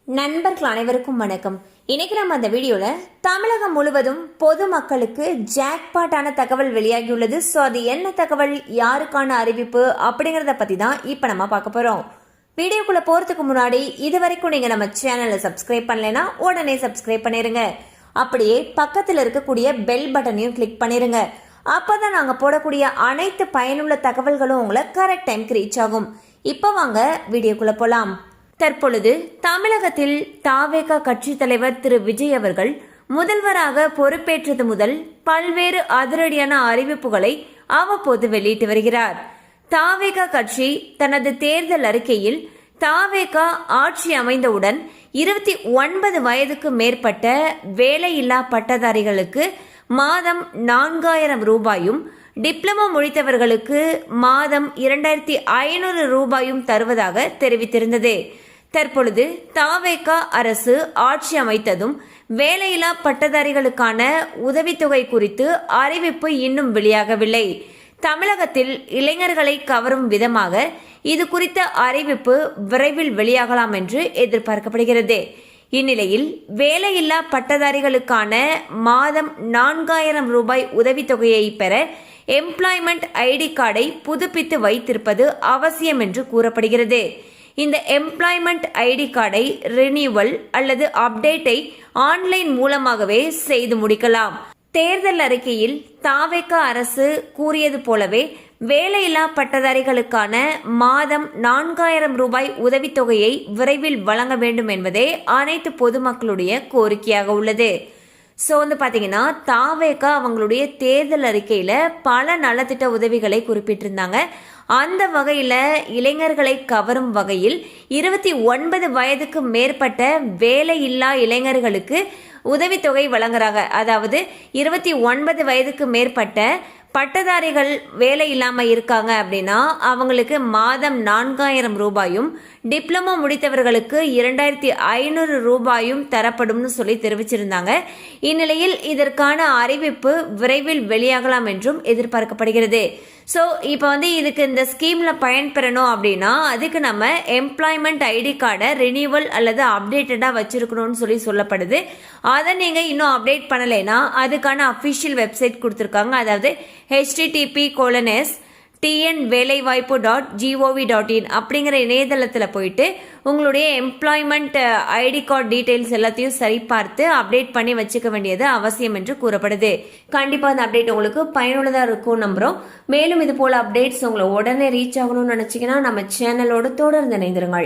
நண்பர்கள் அனைவருக்கும் வணக்கம். இன்னைக்கு நம்ம அந்த வீடியோல தமிழகம் முழுவதும் பொதுமக்களுக்கு ஜாக்பாட்டான தகவல் வெளியாகியுள்ளது. ஸோ அது என்ன தகவல், யாருக்கான அறிவிப்பு அப்படிங்கறத பத்தி தான் இப்ப நம்ம பார்க்க போறோம். வீடியோக்குள்ள போறதுக்கு முன்னாடி இது வரைக்கும் நீங்க நம்ம சேனலை சப்ஸ்கிரைப் பண்ணலைன்னா உடனே சப்ஸ்கிரைப் பண்ணிருங்க. அப்படியே பக்கத்தில் இருக்கக்கூடிய பெல் பட்டனையும் கிளிக் பண்ணிருங்க. அப்பதான் நாங்க போடக்கூடிய அனைத்து பயனுள்ள தகவல்களும் உங்களை கரெக்ட் டைம்க்கு ரீச் ஆகும். இப்ப வாங்க வீடியோக்குள்ள போலாம். தற்பொழுது தமிழகத்தில் தாவேகா கட்சி தலைவர் திரு விஜய் அவர்கள் முதல்வராக பொறுப்பேற்றது முதல் பல்வேறு அதிரடியான அறிவிப்புகளை அவ்வப்போது வெளியிட்டு வருகிறார். தாவேகா கட்சி தனது தேர்தல் அறிக்கையில் தாவேகா ஆட்சி அமைந்தவுடன் 29 வயதுக்கு மேற்பட்ட வேலையில்லா பட்டதாரிகளுக்கு மாதம் 4000 ரூபாயும், டிப்ளமோ முடித்தவர்களுக்கு மாதம் 2500 ரூபாயும் தருவதாக தெரிவித்திருந்தது. தற்பொழுது தாவேகா அரசு ஆட்சி அமைத்ததும் வேலையில்லா பட்டதாரிகளுக்கான உதவித்தொகை குறித்து அறிவிப்பு இன்னும் வெளியாகவில்லை. தமிழகத்தில் இளைஞர்களை கவரும் விதமாக இது குறித்த அறிவிப்பு விரைவில் வெளியாகலாம் என்று எதிர்பார்க்கப்படுகிறது. இந்நிலையில் வேலையில்லா பட்டதாரிகளுக்கான மாதம் 4000 ரூபாய் உதவித்தொகையை பெற எம்ப்ளாய்மெண்ட் ஐடி கார்டை புதுப்பித்து வைத்திருப்பது அவசியம் என்று கூறப்படுகிறது. இந்த எம்ப்ளாய்மெண்ட் ஐடி கார்டை ரினியூவல் அல்லது அப்டேட்டை ஆன்லைன் மூலமாகவே செய்து முடிக்கலாம். தேர்தல் அறிக்கையில் தாவேகா அரசு கூறியது போலவே வேலையில்லா பட்டதாரிகளுக்கான மாதம் 4000 ரூபாய் உதவித்தொகையை விரைவில் வழங்க வேண்டும் என்பதே அனைத்து பொதுமக்களுடைய கோரிக்கையாக உள்ளது. ஸோ பாத்தீங்கன்னா தாவேகா அவங்களுடைய தேர்தல் அறிக்கையில பல நலத்திட்ட உதவிகளை குறிப்பிட்டிருந்தாங்க. அந்த வகையில இளைஞர்களை கவரும் வகையில் 29 வயதுக்கு மேற்பட்ட வேலையில்லா இளைஞர்களுக்கு உதவித்தொகை வழங்குறாங்க. அதாவது 29 வயதுக்கு மேற்பட்ட பட்டதாரிகள் வேலை இல்லாம இருக்காங்க அப்படின்னா அவங்களுக்கு மாதம் 4000 ரூபாயும், டிப்ளமோ முடித்தவர்களுக்கு 2500 ரூபாயும் தரப்படும்னு சொல்லி தெரிவிச்சிருந்தாங்க. இந்நிலையில் இதற்கான அறிவிப்பு விரைவில் வெளியாகலாம் என்றும் எதிர்பார்க்கப்படுகிறது. ஸோ இப்போ இதுக்கு இந்த ஸ்கீம்ல பயன்பெறணும் அப்படின்னா அதுக்கு நம்ம எம்ப்ளாய்மெண்ட் ஐடி கார்டை ரினியூவல் அல்லது அப்டேட்டடா வச்சிருக்கணும்னு சொல்லப்படுது. அதை நீங்க இன்னும் அப்டேட் பண்ணலைன்னா அதுக்கான அபிஷியல் வெப்சைட் கொடுத்துருக்காங்க. அதாவது http://tnvelaivaaipu.gov.in அப்படிங்கிற இணையதளத்தில் போயிட்டு உங்களுடைய எம்ப்ளாய்மெண்ட் ஐடி கார்டு டீடைல்ஸ் எல்லாத்தையும் சரிபார்த்து அப்டேட் பண்ணி வச்சுக்க வேண்டியது அவசியம் என்று கூறப்படுது. கண்டிப்பா அந்த அப்டேட் உங்களுக்கு பயனுள்ளதா இருக்கும் நம்புறோம். மேலும் இது போல அப்டேட்ஸ் உங்களை உடனே ரீச் ஆகணும்னு நினைச்சீங்கன்னா நம்ம சேனலோட தொடர்ந்து இணைந்திருங்கள்.